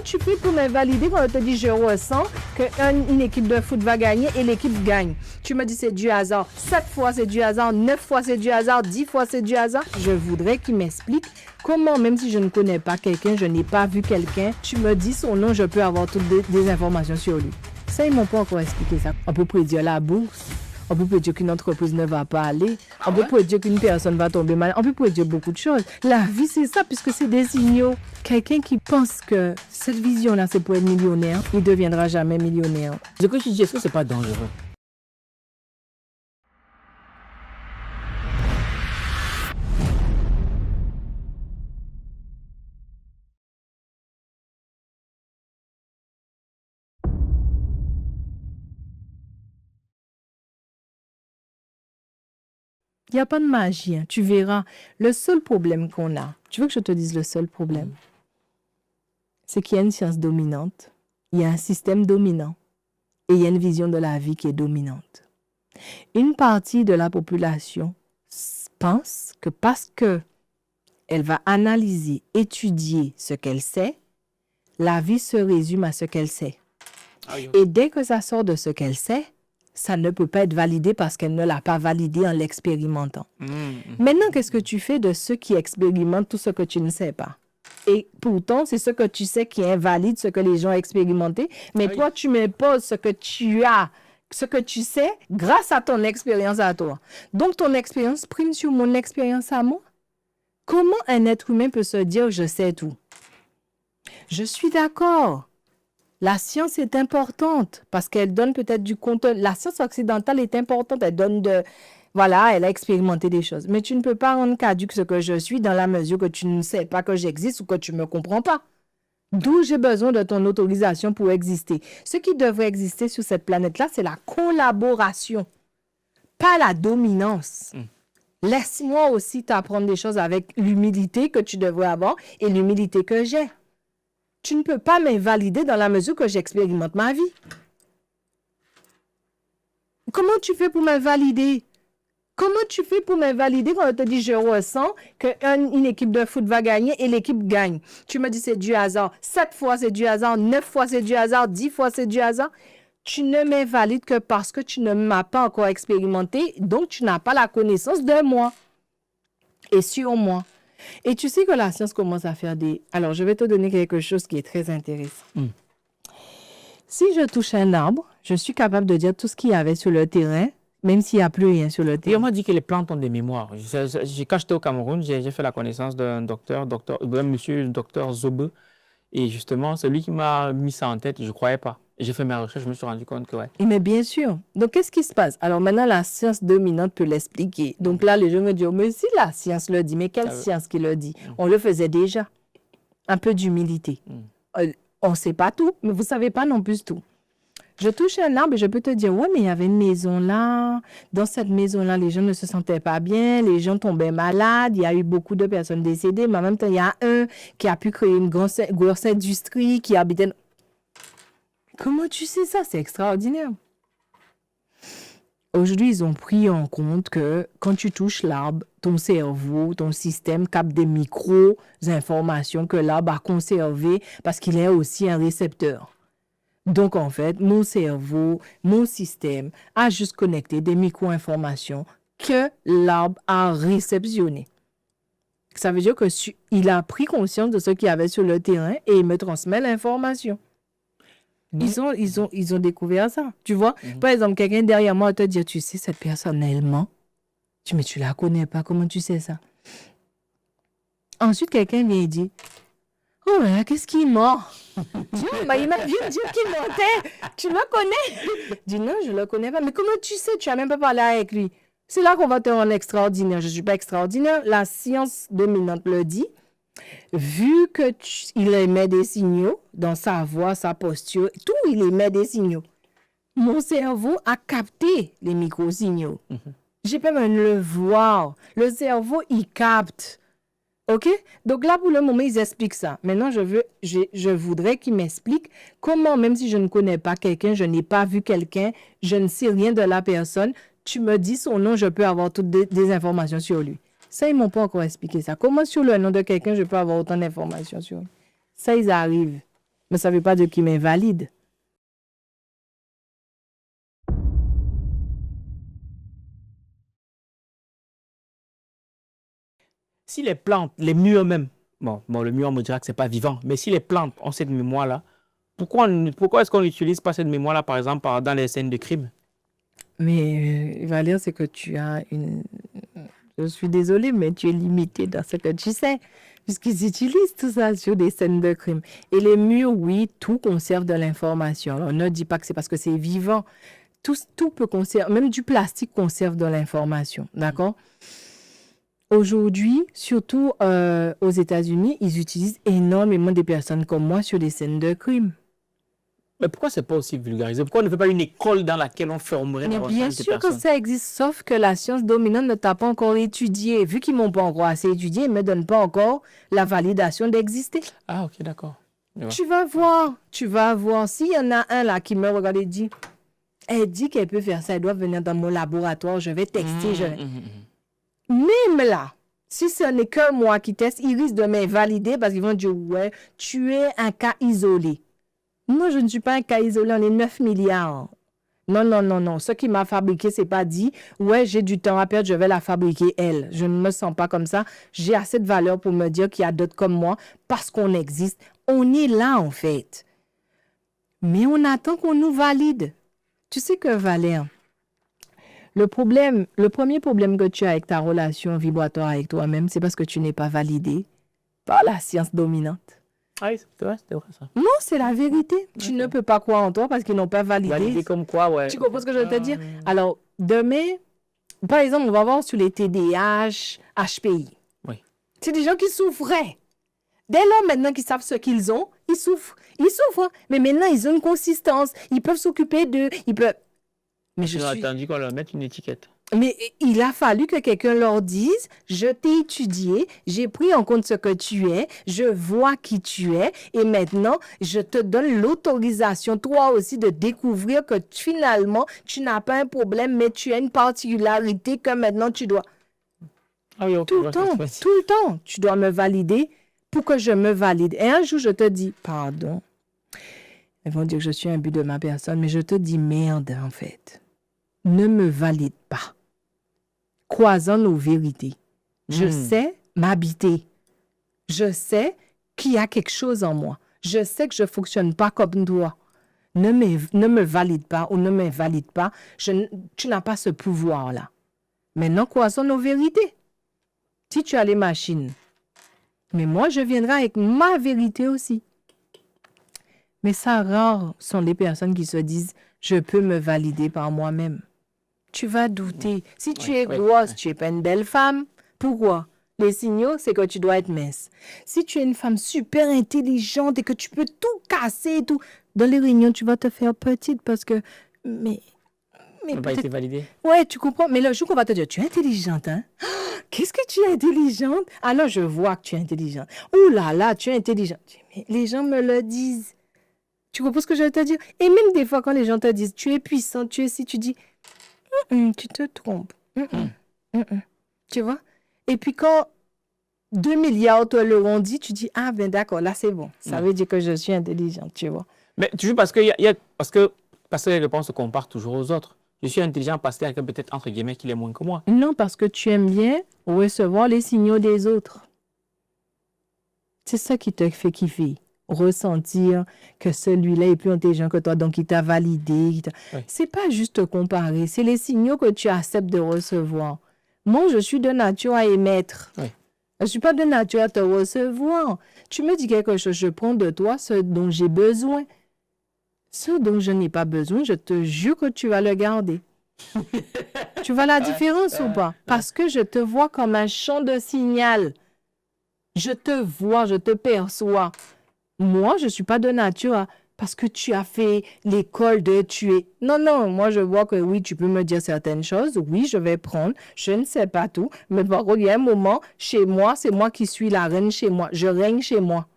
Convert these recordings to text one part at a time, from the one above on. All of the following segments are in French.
tu fais pour m'invalider quand on te dit je ressens qu'une équipe de foot va gagner et l'équipe gagne? Tu me dis c'est du hasard. 7 fois c'est du hasard, 9 fois c'est du hasard, 10 fois c'est du hasard. Je voudrais qu'il m'explique comment, même si je ne connais pas quelqu'un, je n'ai pas vu quelqu'un, tu me dis son nom, je peux avoir toutes des informations sur lui. Ça, ils m'ont pas encore expliqué ça. On peut prédire la bourse. On peut prédire qu'une entreprise ne va pas aller. On peut prédire qu'une personne va tomber malade. On peut prédire beaucoup de choses. La vie, c'est ça, puisque c'est des signaux. Quelqu'un qui pense que cette vision-là, c'est pour être millionnaire, il ne deviendra jamais millionnaire. Ce que tu dis, est-ce que c'est pas dangereux? Il n'y a pas de magie, hein. Tu verras. Le seul problème qu'on a, tu veux que je te dise le seul problème? C'est qu'il y a une science dominante, il y a un système dominant et il y a une vision de la vie qui est dominante. Une partie de la population pense que parce qu'elle va analyser, étudier ce qu'elle sait, la vie se résume à ce qu'elle sait. Et dès que ça sort de ce qu'elle sait, ça ne peut pas être validé parce qu'elle ne l'a pas validé en l'expérimentant. Maintenant, qu'est-ce que tu fais de ceux qui expérimentent tout ce que tu ne sais pas? Et pourtant, c'est ce que tu sais qui invalide ce que les gens ont expérimenté. Mais toi, tu m'imposes ce que tu as, ce que tu sais, grâce à ton expérience à toi. Donc, ton expérience prime sur mon expérience à moi. Comment un être humain peut se dire « je sais tout » ? Je suis d'accord. La science est importante parce qu'elle donne peut-être du contenu. La science occidentale est importante. Elle donne voilà, elle a expérimenté des choses. Mais tu ne peux pas rendre caduque ce que je suis dans la mesure que tu ne sais pas que j'existe ou que tu ne me comprends pas. D'où j'ai besoin de ton autorisation pour exister. Ce qui devrait exister sur cette planète-là, c'est la collaboration, pas la dominance. Laisse-moi aussi t'apprendre des choses avec l'humilité que tu devrais avoir et l'humilité que j'ai. Tu ne peux pas m'invalider dans la mesure que j'expérimente ma vie. Comment tu fais pour m'invalider? Comment tu fais pour m'invalider quand on te dit je ressens qu'une équipe de foot va gagner et l'équipe gagne? Tu me dis c'est du hasard. 7 fois c'est du hasard, 9 fois c'est du hasard, 10 fois c'est du hasard. Tu ne m'invalides que parce que tu ne m'as pas encore expérimenté, donc tu n'as pas la connaissance de moi et sur moi. Et tu sais que la science commence à faire des... Alors, je vais te donner quelque chose qui est très intéressant. Si je touche un arbre, je suis capable de dire tout ce qu'il y avait sur le terrain, même s'il n'y a plus rien sur le terrain. Et on m'a dit que les plantes ont des mémoires. Quand j'étais au Cameroun, j'ai fait la connaissance d'un monsieur docteur Zobe. Et justement, c'est lui qui m'a mis ça en tête. Je ne croyais pas. Et j'ai fait mes recherches, je me suis rendu compte que ouais. Mais bien sûr. Donc, qu'est-ce qui se passe? Alors maintenant, la science dominante peut l'expliquer. Donc là, les gens me disent, mais si la science le dit, mais quelle science qui le dit? On le faisait déjà. Un peu d'humilité. On ne sait pas tout, mais vous ne savez pas non plus tout. Je touche un arbre et je peux te dire, ouais, mais il y avait une maison là. Dans cette maison-là, les gens ne se sentaient pas bien, les gens tombaient malades, il y a eu beaucoup de personnes décédées, mais en même temps, il y a un qui a pu créer une grosse industrie qui habitait... Comment tu sais ça? C'est extraordinaire. Aujourd'hui, ils ont pris en compte que quand tu touches l'arbre, ton cerveau, ton système capte des micro-informations que l'arbre a conservées parce qu'il est aussi un récepteur. Donc, en fait, mon cerveau, mon système a juste connecté des micro-informations que l'arbre a réceptionnées. Ça veut dire qu'il a pris conscience de ce qu'il y avait sur le terrain et il me transmet l'information. Ils ont découvert ça, tu vois. Par exemple, quelqu'un derrière moi te dit, tu sais cette personnellement? Mais tu la connais pas, comment tu sais ça? Ensuite, quelqu'un vient et dit, oh là, qu'est-ce qu'il est mort? Il m'a dit qu'il mentait. Tu le connais? Je dis non, je le connais pas. Mais comment tu sais? Tu n'as même pas parlé avec lui. C'est là qu'on va te rendre extraordinaire. Je ne suis pas extraordinaire. La science dominante le dit. Vu qu'il émet des signaux dans sa voix, sa posture, tout, il émet des signaux. Mon cerveau a capté les micro-signaux. J'ai pas même le voir. Le cerveau, il capte. OK? Donc là, pour le moment, ils expliquent ça. Maintenant, je voudrais qu'ils m'expliquent comment, même si je ne connais pas quelqu'un, je n'ai pas vu quelqu'un, je ne sais rien de la personne, tu me dis son nom, je peux avoir toutes des informations sur lui. Ça, ils ne m'ont pas encore expliqué ça. Comment sur le nom de quelqu'un, je peux avoir autant d'informations sur lui? Ça, ils arrivent. Mais ça ne veut pas dire qu'il m'invalide. Si les plantes, les murs même, bon, le mur, on me dira que ce n'est pas vivant, mais si les plantes ont cette mémoire-là, pourquoi est-ce qu'on n'utilise pas cette mémoire-là, par exemple, dans les scènes de crime? Mais Valère, c'est que tu as une... Je suis désolée, mais tu es limité dans ce que tu sais, puisqu'ils utilisent tout ça sur des scènes de crime. Et les murs, oui, tout conserve de l'information. Alors, ne dis pas que c'est parce que c'est vivant. Tout peut conserver, même du plastique conserve de l'information, d'accord? Aujourd'hui, surtout aux États-Unis, ils utilisent énormément des personnes comme moi sur des scènes de crime. Mais pourquoi c'est pas aussi vulgarisé? Pourquoi on ne fait pas une école dans laquelle on formerait Mais davantage bien de sûr que personnes? ça existe, sauf que la science dominante ne t'a pas encore étudié. Vu qu'ils m'ont pas encore assez étudié, ils ne me donnent pas encore la validation d'exister. Ah, ok, d'accord. Je vois. Tu vas voir. S'il y en a un là qui me regarde et dit, elle dit qu'elle peut faire ça, elle doit venir dans mon laboratoire, je vais texter. Même là, si ce n'est que moi qui teste, ils risquent de m'invalider parce qu'ils vont dire, ouais, tu es un cas isolé. Moi, je ne suis pas un cas isolé, on est 9 milliards. Non. Ce qui m'a fabriqué, c'est pas dit, ouais, j'ai du temps à perdre, je vais la fabriquer, elle. Je ne me sens pas comme ça. J'ai assez de valeur pour me dire qu'il y a d'autres comme moi parce qu'on existe. On est là, en fait. Mais on attend qu'on nous valide. Tu sais que, Valère, le premier problème que tu as avec ta relation vibratoire avec toi-même, c'est parce que tu n'es pas validé par la science dominante. Ah oui, c'est vrai ça. Non, c'est la vérité. Tu ne peux pas croire en toi parce qu'ils n'ont pas validé. Validé comme quoi, ouais. Tu comprends ce que je veux te dire? Alors, demain, par exemple, on va voir sur les TDAH, HPI. Oui. C'est des gens qui souffraient. Dès lors, maintenant qu'ils savent ce qu'ils ont, ils souffrent. Ils souffrent, mais maintenant, ils ont une consistance. Ils peuvent s'occuper d'eux. Ils peuvent... Mais J'ai attendu qu'on leur mette une étiquette. Mais il a fallu que quelqu'un leur dise, je t'ai étudié, j'ai pris en compte ce que tu es, je vois qui tu es, et maintenant, je te donne l'autorisation, toi aussi, de découvrir que finalement, tu n'as pas un problème, mais tu as une particularité que maintenant tu dois... Ah oui, tout le temps, tu dois me valider pour que je me valide. Et un jour, je te dis, pardon, ils vont dire que je suis un but de ma personne, mais je te dis, merde, en fait, ne me valide pas. Croisant nos vérités. Je sais m'habiter. Je sais qu'il y a quelque chose en moi. Je sais que je ne fonctionne pas comme toi. Ne me valide pas ou ne m'invalide pas. Tu n'as pas ce pouvoir-là. Maintenant, croisons nos vérités. Si tu as les machines, mais moi, je viendrai avec ma vérité aussi. Mais ça, rares sont les personnes qui se disent, je peux me valider par moi-même. Tu vas douter. Si tu es grosse, tu n'es pas une belle femme. Pourquoi? Les signaux, c'est que tu dois être mince. Si tu es une femme super intelligente et que tu peux tout casser, tout, dans les réunions, tu vas te faire petite parce que... Mais ça n'a pas été validé. Ouais, tu comprends. Mais le jour qu'on va te dire, tu es intelligente, hein? Qu'est-ce que tu es intelligente? Alors, je vois que tu es intelligente. Oh là là, tu es intelligente. Mais les gens me le disent. Tu comprends ce que je veux te dire? Et même des fois, quand les gens te disent, tu es puissante, tu es si, tu dis... tu te trompes. Tu vois? Et puis quand 2 milliards te l'auront dit, tu dis, ah ben d'accord, là c'est bon. Ça veut dire que je suis intelligente, tu vois? Mais toujours parce que les réponses se comparent toujours aux autres. Je suis intelligent parce qu'il y a quelqu'un peut-être entre guillemets qui l'est moins que moi. Non, parce que tu aimes bien recevoir les signaux des autres. C'est ça qui te fait kiffer. Ressentir que celui-là est plus intelligent que toi, donc il t'a validé. C'est pas juste te comparer, c'est les signaux que tu acceptes de recevoir. Moi, je suis de nature à émettre. Je ne suis pas de nature à te recevoir. Tu me dis quelque chose, je prends de toi ce dont j'ai besoin. Ce dont je n'ai pas besoin, je te jure que tu vas le garder. Tu vois la différence ou pas? Parce que je te vois comme un champ de signal. Je te vois, je te perçois. Moi, je ne suis pas de nature parce que tu as fait l'école de tuer. Non, moi, je vois que oui, tu peux me dire certaines choses. Oui, je vais prendre. Je ne sais pas tout. Mais par contre, il y a un moment, chez moi, c'est moi qui suis la reine chez moi. Je règne chez moi.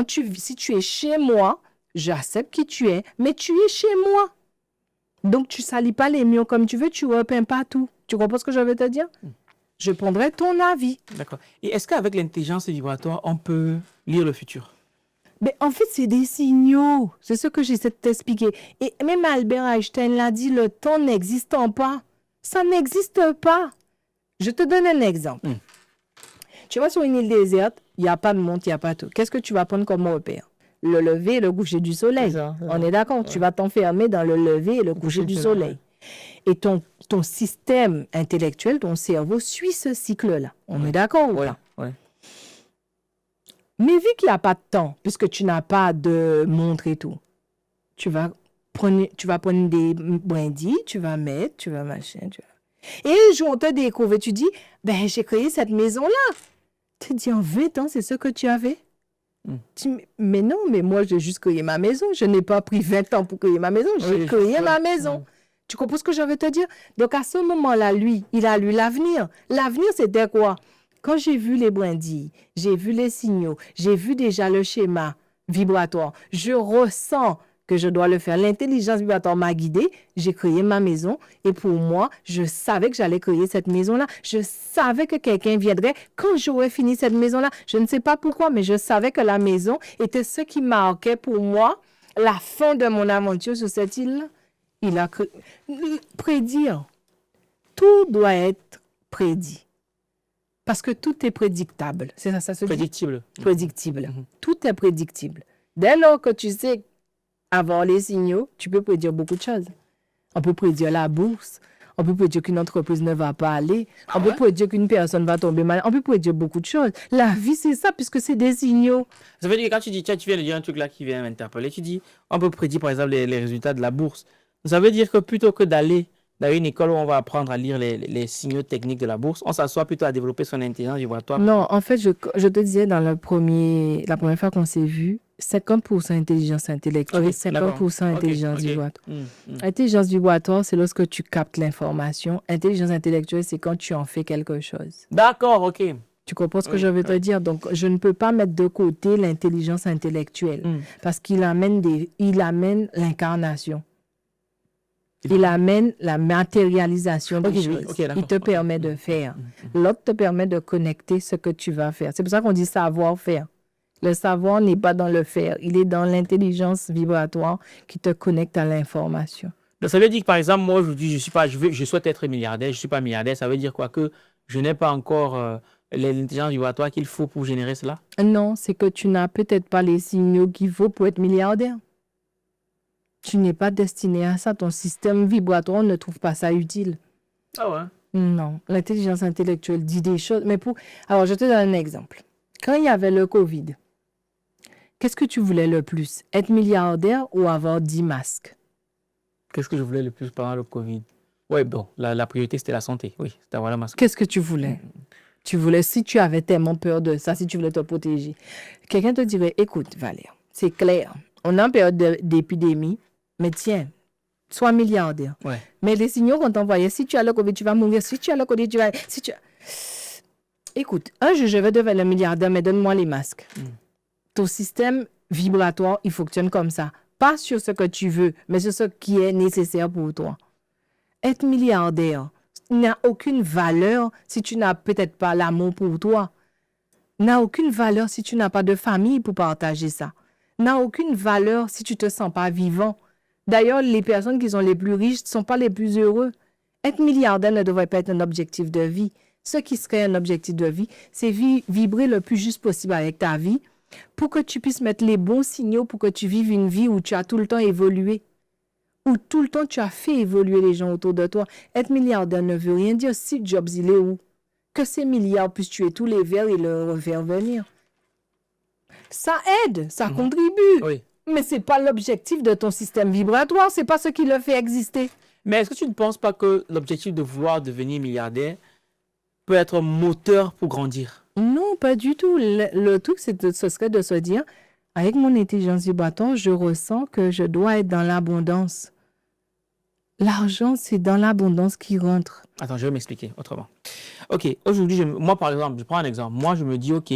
Si tu es chez moi, j'accepte qui tu es, mais tu es chez moi. Donc, tu ne salis pas les murs comme tu veux, tu ne repeins pas tout. Tu comprends ce que je veux te dire? Je prendrai ton avis. D'accord. Et est-ce qu'avec l'intelligence vibratoire, on peut lire le futur? Mais en fait, c'est des signaux. C'est ce que j'essaie de t'expliquer. Et même Albert Einstein l'a dit, le temps n'existant pas. Ça n'existe pas. Je te donne un exemple. Tu vas sur une île déserte, il n'y a pas de montre, il n'y a pas tout. Qu'est-ce que tu vas prendre comme repère? Le lever et le coucher du soleil. On est d'accord? Ouais. Tu vas t'enfermer dans le lever et le coucher du soleil. Et ton système intellectuel, ton cerveau suit ce cycle-là. On est d'accord ou pas? Ouais. Mais vu qu'il n'y a pas de temps, puisque tu n'as pas de montre et tout, tu vas prendre des brindilles, tu vas mettre, tu vas machin, Et un jour, on te découvre et tu dis, ben, j'ai créé cette maison-là. Tu te dis, en 20 ans, c'est ce que tu avais? Tu dis, mais non, mais moi, j'ai juste créé ma maison. Je n'ai pas pris 20 ans pour créer ma maison. J'ai créé ma maison. Tu comprends ce que je veux te dire? Donc, à ce moment-là, lui, il a lu l'avenir. L'avenir, c'était quoi? Quand j'ai vu les brindilles, j'ai vu les signaux, j'ai vu déjà le schéma vibratoire, je ressens que je dois le faire. L'intelligence vibratoire m'a guidée, j'ai créé ma maison et pour moi, je savais que j'allais créer cette maison-là. Je savais que quelqu'un viendrait quand j'aurais fini cette maison-là. Je ne sais pas pourquoi, mais je savais que la maison était ce qui marquait pour moi la fin de mon aventure sur cette île-là. Il a prédire. Tout doit être prédit. Parce que tout est prédictable. C'est ça, ça se Prédictible. dit? Prédictible. Tout est prédictible. Dès lors que tu sais avoir les signaux, tu peux prédire beaucoup de choses. On peut prédire la bourse. On peut prédire qu'une entreprise ne va pas aller. On peut prédire qu'une personne va tomber malade. On peut prédire beaucoup de choses. La vie, c'est ça, puisque c'est des signaux. Ça veut dire que quand tu dis, tu viens de dire un truc là qui vient m'interpeller, tu dis, on peut prédire par exemple les résultats de la bourse. Ça veut dire que plutôt que d'aller dans une école où on va apprendre à lire les signaux techniques de la bourse, on s'assoit plutôt à développer son intelligence vibratoire. Non, en fait, je te disais dans la première fois qu'on s'est vu, 50% intelligence intellectuelle, 50% intelligence vibratoire. Intelligence vibratoire, c'est lorsque tu captes l'information. Intelligence intellectuelle, c'est quand tu en fais quelque chose. D'accord, ok. Tu comprends ce que je veux te dire? Donc, je ne peux pas mettre de côté l'intelligence intellectuelle parce qu'il amène l'incarnation. Il amène la matérialisation des choses. Il te permet de faire. L'autre te permet de connecter ce que tu vas faire. C'est pour ça qu'on dit savoir-faire. Le savoir n'est pas dans le faire. Il est dans l'intelligence vibratoire qui te connecte à l'information. Donc, ça veut dire que, par exemple, moi, aujourd'hui, je souhaite être milliardaire. Je ne suis pas milliardaire. Ça veut dire quoi? Que je n'ai pas encore l'intelligence vibratoire qu'il faut pour générer cela? Non, c'est que tu n'as peut-être pas les signaux qu'il faut pour être milliardaire. Tu n'es pas destiné à ça. Ton système vibratoire ne trouve pas ça utile. Ah ouais? Non. L'intelligence intellectuelle dit des choses. Alors, je te donne un exemple. Quand il y avait le COVID, qu'est-ce que tu voulais le plus? Être milliardaire ou avoir 10 masques? Qu'est-ce que je voulais le plus pendant le COVID? Oui, bon, la priorité, c'était la santé. Oui, c'était avoir la masque. Qu'est-ce que tu voulais? Tu voulais, si tu avais tellement peur de ça, si tu voulais te protéger, quelqu'un te dirait, écoute, Valère, c'est clair, on est en période d'épidémie, mais tiens, sois milliardaire. Ouais. Mais les signaux qu'on t'envoyait, si tu as le COVID, tu vas mourir. Si tu as le COVID, tu vas... Écoute, un jour, je vais devenir le milliardaire, mais donne-moi les masques. Ton système vibratoire, il fonctionne comme ça. Pas sur ce que tu veux, mais sur ce qui est nécessaire pour toi. Être milliardaire n'a aucune valeur si tu n'as peut-être pas l'amour pour toi. N'a aucune valeur si tu n'as pas de famille pour partager ça. N'a aucune valeur si tu ne te sens pas vivant. D'ailleurs, les personnes qui sont les plus riches ne sont pas les plus heureux. Être milliardaire ne devrait pas être un objectif de vie. Ce qui serait un objectif de vie, c'est vibrer le plus juste possible avec ta vie pour que tu puisses mettre les bons signaux pour que tu vives une vie où tu as tout le temps évolué, où tout le temps tu as fait évoluer les gens autour de toi. Être milliardaire ne veut rien dire. Si Jobs, il est où? Que ces milliards puissent tuer tous les vers et le faire venir. Ça aide, ça contribue. Oui. Mais ce n'est pas l'objectif de ton système vibratoire, ce n'est pas ce qui le fait exister. Mais est-ce que tu ne penses pas que l'objectif de vouloir devenir milliardaire peut être moteur pour grandir? Non, pas du tout. Le truc, ce serait de se dire, avec mon intelligence vibratoire, je ressens que je dois être dans l'abondance. L'argent, c'est dans l'abondance qui rentre. Attends, je vais m'expliquer autrement. Ok, aujourd'hui, moi par exemple, je prends un exemple. Moi, je me dis, ok,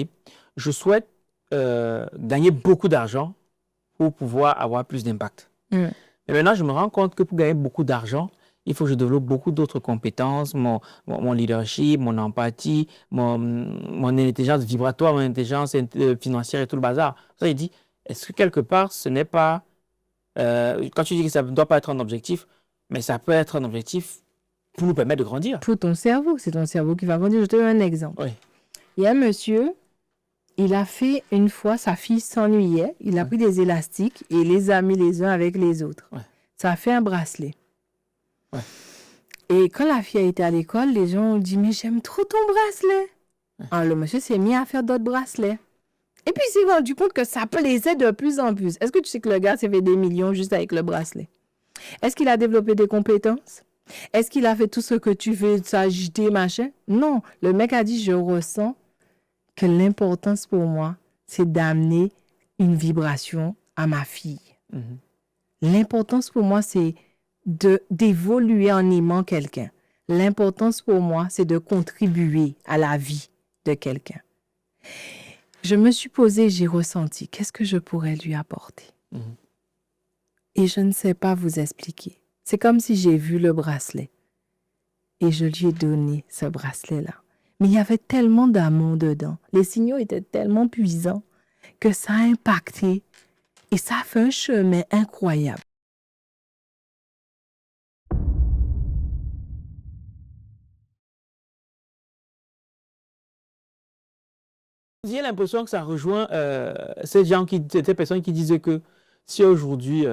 je souhaite gagner beaucoup d'argent pour pouvoir avoir plus d'impact. Et maintenant, je me rends compte que pour gagner beaucoup d'argent, il faut que je développe beaucoup d'autres compétences, mon leadership, mon empathie, mon intelligence vibratoire, mon intelligence financière et tout le bazar. Ça, il dit, est-ce que quelque part, ce n'est pas... quand tu dis que ça ne doit pas être un objectif, mais ça peut être un objectif pour nous permettre de grandir. Pour ton cerveau, c'est ton cerveau qui va grandir. Je te donne un exemple. Oui. Il y a un monsieur, il a fait une fois, sa fille s'ennuyait, il a pris des élastiques et les a mis les uns avec les autres. Ouais. Ça a fait un bracelet. Ouais. Et quand la fille a été à l'école, les gens ont dit « Mais j'aime trop ton bracelet !» Alors le monsieur s'est mis à faire d'autres bracelets. Et puis il s'est rendu compte que ça plaisait de plus en plus. Est-ce que tu sais que le gars s'est fait des millions juste avec le bracelet? Est-ce qu'il a développé des compétences? Est-ce qu'il a fait tout ce que tu veux, s'agiter, machin? Non. Le mec a dit, je ressens que l'importance pour moi, c'est d'amener une vibration à ma fille. L'importance pour moi, c'est d'évoluer en aimant quelqu'un. L'importance pour moi, c'est de contribuer à la vie de quelqu'un. Je me suis posée, j'ai ressenti, qu'est-ce que je pourrais lui apporter? Et je ne sais pas vous expliquer. C'est comme si j'ai vu le bracelet et je lui ai donné ce bracelet-là. Mais il y avait tellement d'amour dedans. Les signaux étaient tellement puissants que ça a impacté et ça a fait un chemin incroyable. J'ai l'impression que ça rejoint ces personnes qui disaient que si aujourd'hui,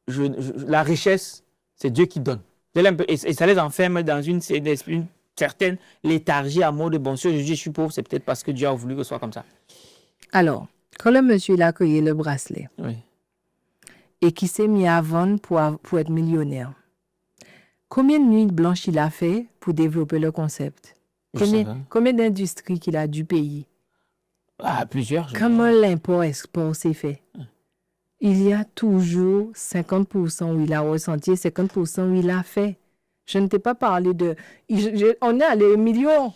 la richesse, c'est Dieu qui donne. Et ça les enferme dans une certaine léthargie à mot de bon, si aujourd'hui je suis pauvre, c'est peut-être parce que Dieu a voulu que ce soit comme ça. Alors, quand le monsieur il a cueilli le bracelet et qui s'est mis à vendre pour être millionnaire, combien de nuits blanches il a fait pour développer le concept? Combien d'industries qu'il a dû payer? Ah, plusieurs. Comment l'import-export s'est fait? Il y a toujours 50% où il a ressenti et 50% où il a fait. Je ne t'ai pas parlé de... on est allé aux millions.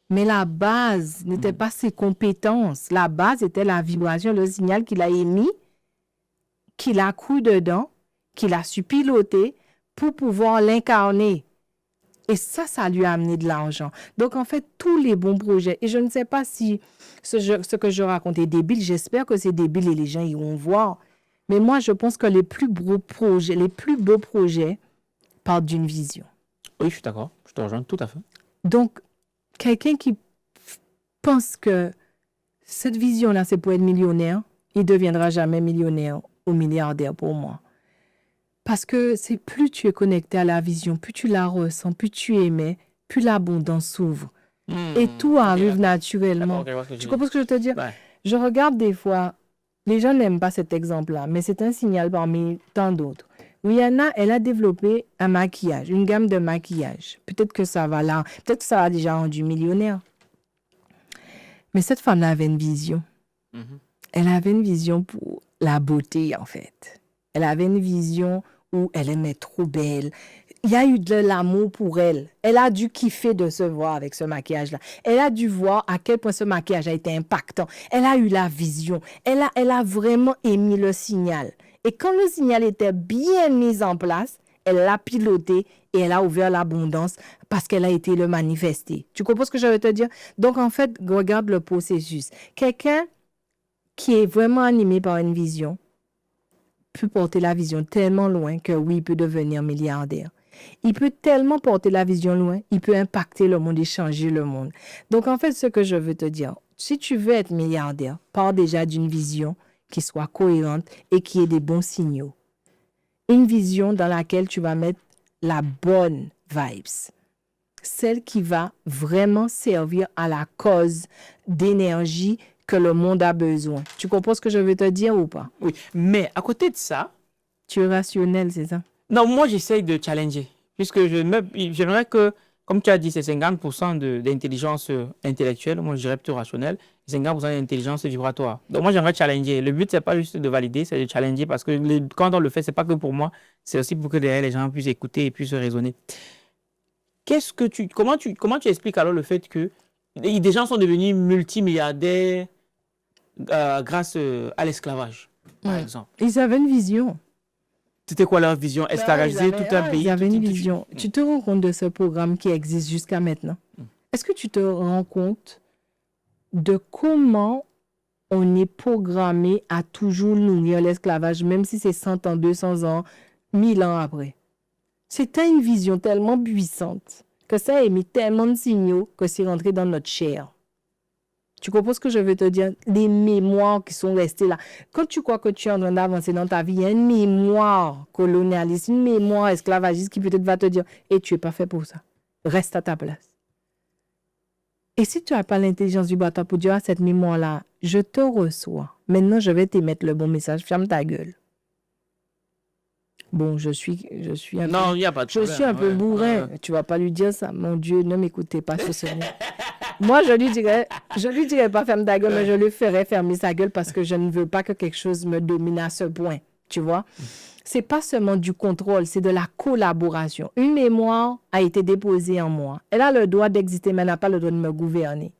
Mais la base n'était pas ses compétences. La base était la vibration, le signal qu'il a émis, qu'il a cru dedans, qu'il a su piloter pour pouvoir l'incarner. Et ça lui a amené de l'argent. Donc, en fait, tous les bons projets, et je ne sais pas si ce que je raconte est débile, j'espère que c'est débile et les gens iront voir. Mais moi, je pense que les plus beaux projets partent d'une vision. Oui, je suis d'accord. Je te rejoins tout à fait. Donc, quelqu'un qui pense que cette vision-là, c'est pour être millionnaire, il ne deviendra jamais millionnaire ou milliardaire pour moi. Parce que c'est plus tu es connecté à la vision, plus tu la ressens, plus tu aimais, plus l'abondance s'ouvre. Et tout arrive naturellement. Tu comprends ce que je te dis? Je regarde des fois, les gens n'aiment pas cet exemple-là, mais c'est un signal parmi tant d'autres. Rihanna, elle a développé un maquillage, une gamme de maquillage. Peut-être que ça va là, peut-être que ça l'a déjà rendu millionnaire. Mais cette femme-là avait une vision. Elle avait une vision pour la beauté, en fait. Elle avait une vision où elle aimait trop belle. Il y a eu de l'amour pour elle. Elle a dû kiffer de se voir avec ce maquillage-là. Elle a dû voir à quel point ce maquillage a été impactant. Elle a eu la vision. Elle a vraiment émis le signal. Et quand le signal était bien mis en place, elle l'a piloté et elle a ouvert l'abondance parce qu'elle a été le manifester. Tu comprends ce que je veux te dire? Donc, en fait, regarde le processus. Quelqu'un qui est vraiment animé par une vision peut porter la vision tellement loin que oui, il peut devenir milliardaire. Il peut tellement porter la vision loin, il peut impacter le monde et changer le monde. Donc, en fait, ce que je veux te dire, si tu veux être milliardaire, pars déjà d'une vision qui soit cohérente et qui ait des bons signaux. Une vision dans laquelle tu vas mettre la bonne vibes. Celle qui va vraiment servir à la cause d'énergie que le monde a besoin. Tu comprends ce que je veux te dire ou pas? Oui, mais à côté de ça... Tu es rationnel, c'est ça? Non, moi, j'essaye de challenger. Puisque j'aimerais que, comme tu as dit, c'est 50% d'intelligence intellectuelle. Moi, je dirais plutôt rationnelle. 50% d'intelligence vibratoire. Donc, moi, j'aimerais challenger. Le but, c'est pas juste de valider, c'est de challenger. Parce que quand on le fait, c'est pas que pour moi. C'est aussi pour que derrière, les gens puissent écouter et puissent raisonner. Comment tu expliques alors le fait que des gens sont devenus multimilliardaires grâce à l'esclavage, par exemple? Ils avaient une vision. C'était quoi leur vision? Esclavagiser tout un pays? Ils avaient une vision. Tu te rends compte de ce programme qui existe jusqu'à maintenant? Est-ce que tu te rends compte de comment on est programmé à toujours nourrir l'esclavage, même si c'est 100 ans, 200 ans, 1000 ans après. C'était une vision tellement puissante que ça a émis tellement de signaux que c'est rentré dans notre chair. Tu comprends ce que je veux te dire? Les mémoires qui sont restées là. Quand tu crois que tu es en train d'avancer dans ta vie, il y a une mémoire colonialiste, une mémoire esclavagiste qui peut-être va te dire « Et tu n'es pas fait pour ça. Reste à ta place. » Et si tu n'as pas l'intelligence vibratoire pour dire « Ah, cette mémoire-là, je te reçois. Maintenant, je vais t'émettre le bon message. Ferme ta gueule. » Bon, je suis un Non, peu, il n'y a pas de je problème. suis un peu Ouais, bourrin. ouais. Tu vas pas lui dire ça. Mon Dieu, ne m'écoutez pas sur ce mot. Moi, je lui dirais pas ferme ta gueule, mais je lui ferais fermer sa gueule parce que je ne veux pas que quelque chose me domine à ce point. Tu vois? C'est pas seulement du contrôle, c'est de la collaboration. Une mémoire a été déposée en moi. Elle a le droit d'exister, mais elle n'a pas le droit de me gouverner.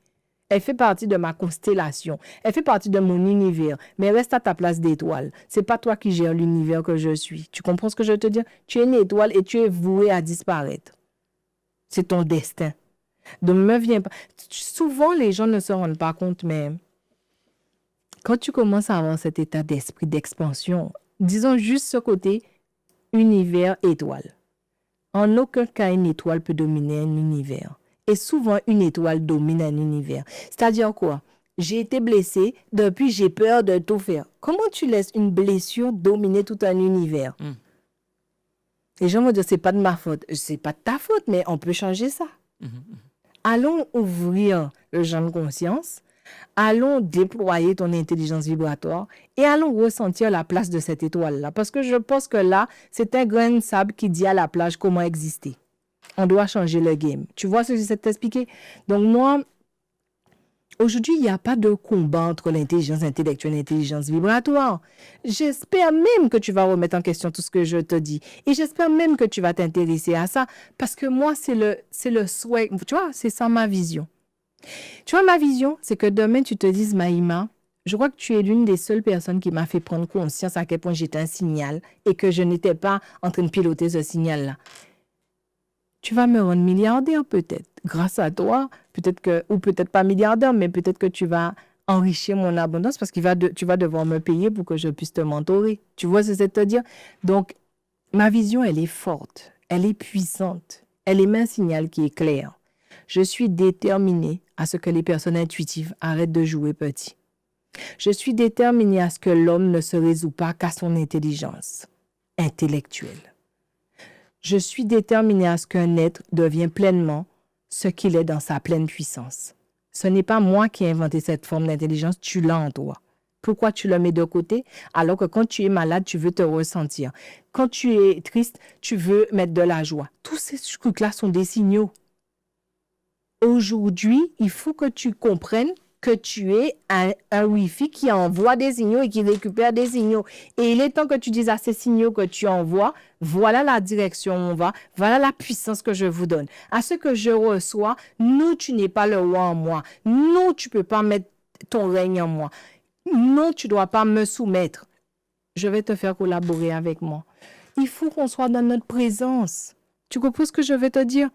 Elle fait partie de ma constellation. Elle fait partie de mon univers. Mais reste à ta place d'étoile. C'est pas toi qui gères l'univers que je suis. Tu comprends ce que je veux te dire? Tu es une étoile et tu es voué à disparaître. C'est ton destin. Donc, ne me viens pas. Souvent, les gens ne se rendent pas compte, mais quand tu commences à avoir cet état d'esprit d'expansion, disons juste ce côté univers étoile. En aucun cas, une étoile peut dominer un univers. Et souvent, une étoile domine un univers. C'est-à-dire quoi? J'ai été blessée, depuis j'ai peur de tout faire. Comment tu laisses une blessure dominer tout un univers? Les gens vont dire, c'est pas de ma faute. C'est pas de ta faute, mais on peut changer ça. Allons ouvrir le champ de conscience, allons déployer ton intelligence vibratoire et allons ressentir la place de cette étoile-là. Parce que je pense que là, c'est un grain de sable qui dit à la plage comment exister. On doit changer le game. Tu vois ce que j'essaie de t'expliquer? Donc moi, aujourd'hui, il n'y a pas de combat entre l'intelligence intellectuelle et l'intelligence vibratoire. J'espère même que tu vas remettre en question tout ce que je te dis. Et j'espère même que tu vas t'intéresser à ça. Parce que moi, c'est le souhait. Tu vois, c'est ça ma vision. Tu vois, ma vision, c'est que demain, tu te dises, Maïma, je crois que tu es l'une des seules personnes qui m'a fait prendre conscience à quel point j'étais un signal et que je n'étais pas en train de piloter ce signal-là. Tu vas me rendre milliardaire peut-être. Grâce à toi, peut-être que, ou peut-être pas milliardaire, mais peut-être que tu vas enrichir mon abondance parce que tu vas devoir me payer pour que je puisse te mentorer. Tu vois ce que c'est de te dire? Donc, ma vision, elle est forte, elle est puissante, elle émet un signal qui est clair. Je suis déterminée à ce que les personnes intuitives arrêtent de jouer petit. Je suis déterminée à ce que l'homme ne se résout pas qu'à son intelligence intellectuelle. Je suis déterminée à ce qu'un être devienne pleinement ce qu'il est dans sa pleine puissance. Ce n'est pas moi qui ai inventé cette forme d'intelligence, tu l'as en toi. Pourquoi tu le mets de côté alors que quand tu es malade, tu veux te ressentir. Quand tu es triste, tu veux mettre de la joie. Tous ces trucs-là sont des signaux. Aujourd'hui, il faut que tu comprennes que tu es un Wi-Fi qui envoie des signaux et qui récupère des signaux. Et il est temps que tu dises à ces signaux que tu envoies, voilà la direction où on va, voilà la puissance que je vous donne. À ce que je reçois, non, tu n'es pas le roi en moi. Non, tu ne peux pas mettre ton règne en moi. Non, tu ne dois pas me soumettre. Je vais te faire collaborer avec moi. Il faut qu'on soit dans notre présence. Tu comprends ce que je vais te dire?